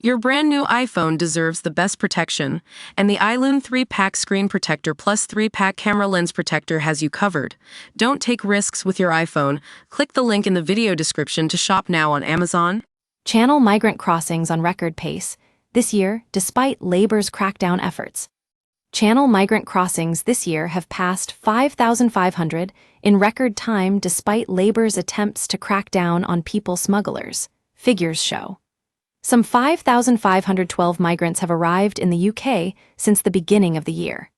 Your brand new iPhone deserves the best protection, and the iLune 3-Pack Screen Protector plus 3-Pack Camera Lens Protector has you covered. Don't take risks with your iPhone. Click the link in the video description to shop now on Amazon. Channel migrant crossings on record pace this year, despite Labor's crackdown efforts. Channel migrant crossings this year have passed 5,500 in record time despite Labor's attempts to crack down on people smugglers, figures show. Some 5,512 migrants have arrived in the UK since the beginning of the year.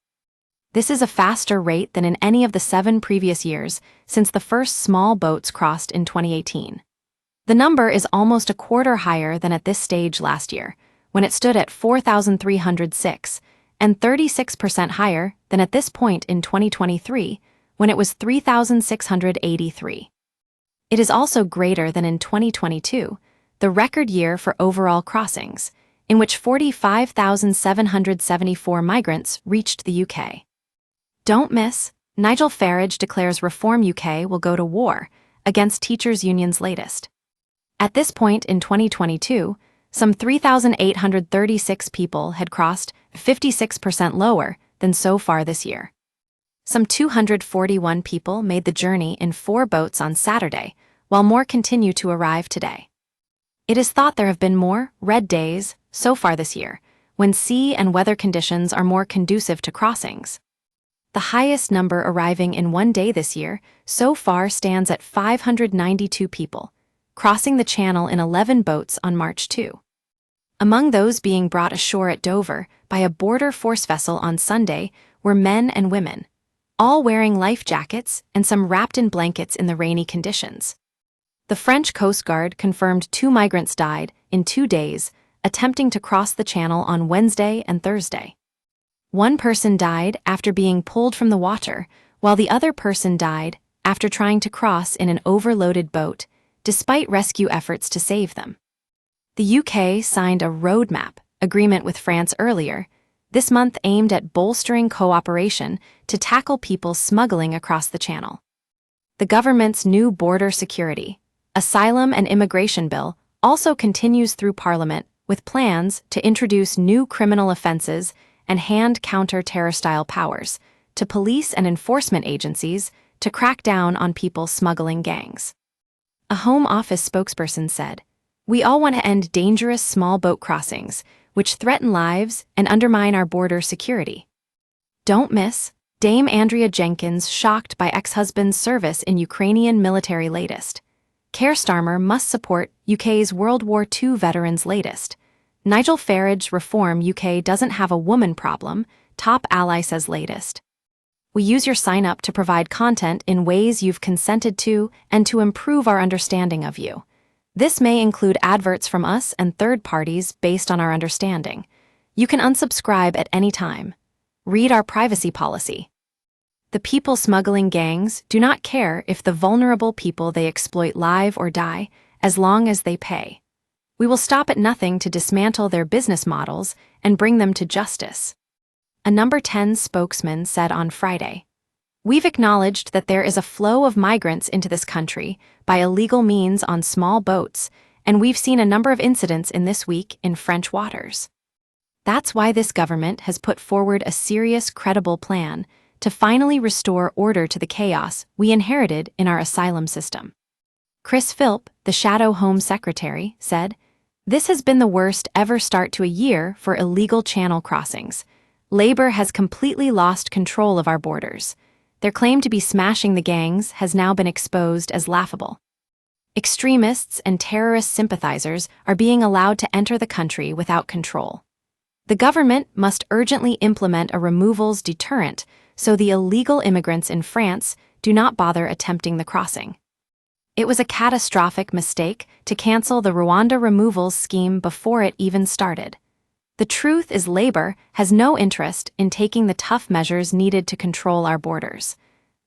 This is a faster rate than in any of the 7 previous years since the first small boats crossed in 2018. The number is almost a quarter higher than at this stage last year, when it stood at 4,306, and 36% higher than at this point in 2023, when it was 3,683. It is also greater than in 2022, the record year for overall crossings, in which 45,774 migrants reached the UK. Don't miss, Nigel Farage declares Reform UK will go to war against teachers' unions' latest. At this point in 2022, some 3,836 people had crossed, 56% lower than so far this year. Some 241 people made the journey in 4 boats on Saturday, while more continue to arrive today. It is thought there have been more red days so far this year, when sea and weather conditions are more conducive to crossings. The highest number arriving in one day this year so far stands at 592 people, crossing the channel in 11 boats on March 2. Among those being brought ashore at Dover by a border force vessel on Sunday were men and women, all wearing life jackets and some wrapped in blankets in the rainy conditions. The French Coast Guard confirmed 2 migrants died in 2 days attempting to cross the channel on Wednesday and Thursday. One person died after being pulled from the water, while the other person died after trying to cross in an overloaded boat, despite rescue efforts to save them. The UK signed a roadmap agreement with France earlier this month aimed at bolstering cooperation to tackle people smuggling across the channel. The government's new border security, asylum and immigration bill also continues through Parliament with plans to introduce new criminal offences and hand counter-terror-style powers to police and enforcement agencies to crack down on people smuggling gangs. A Home Office spokesperson said, "We all want to end dangerous small boat crossings, which threaten lives and undermine our border security." Don't miss, Dame Andrea Jenkins shocked by ex-husband's service in Ukrainian military latest. Keir Starmer must support UK's World War II veterans latest. Nigel Farage Reform UK doesn't have a woman problem, top ally says latest. We use your sign-up to provide content in ways you've consented to and to improve our understanding of you. This may include adverts from us and third parties based on our understanding. You can unsubscribe at any time. Read our privacy policy. The people smuggling gangs do not care if the vulnerable people they exploit live or die, as long as they pay. We will stop at nothing to dismantle their business models and bring them to justice. A Number 10 spokesman said on Friday, "We've acknowledged that there is a flow of migrants into this country by illegal means on small boats, and we've seen a number of incidents in this week in French waters. That's why this government has put forward a serious, credible plan to finally restore order to the chaos we inherited in our asylum system." Chris Philp, the Shadow Home Secretary, said, "This has been the worst ever start to a year for illegal channel crossings. Labour has completely lost control of our borders. Their claim to be smashing the gangs has now been exposed as laughable. Extremists and terrorist sympathizers are being allowed to enter the country without control. The government must urgently implement a removals deterrent so the illegal immigrants in France do not bother attempting the crossing. It was a catastrophic mistake to cancel the Rwanda removals scheme before it even started. The truth is Labour has no interest in taking the tough measures needed to control our borders.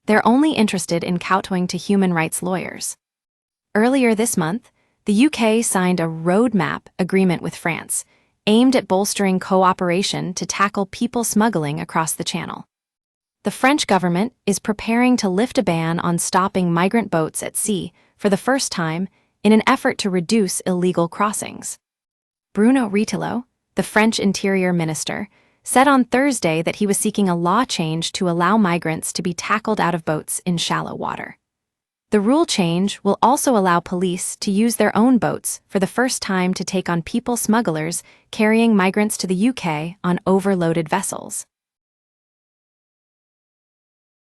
They're only interested in kowtowing to human rights lawyers." Earlier this month, the UK signed a roadmap agreement with France, aimed at bolstering cooperation to tackle people smuggling across the channel. The French government is preparing to lift a ban on stopping migrant boats at sea for the first time in an effort to reduce illegal crossings. Bruno Retailleau, the French Interior Minister, said on Thursday that he was seeking a law change to allow migrants to be tackled out of boats in shallow water. The rule change will also allow police to use their own boats for the first time to take on people smugglers carrying migrants to the UK on overloaded vessels.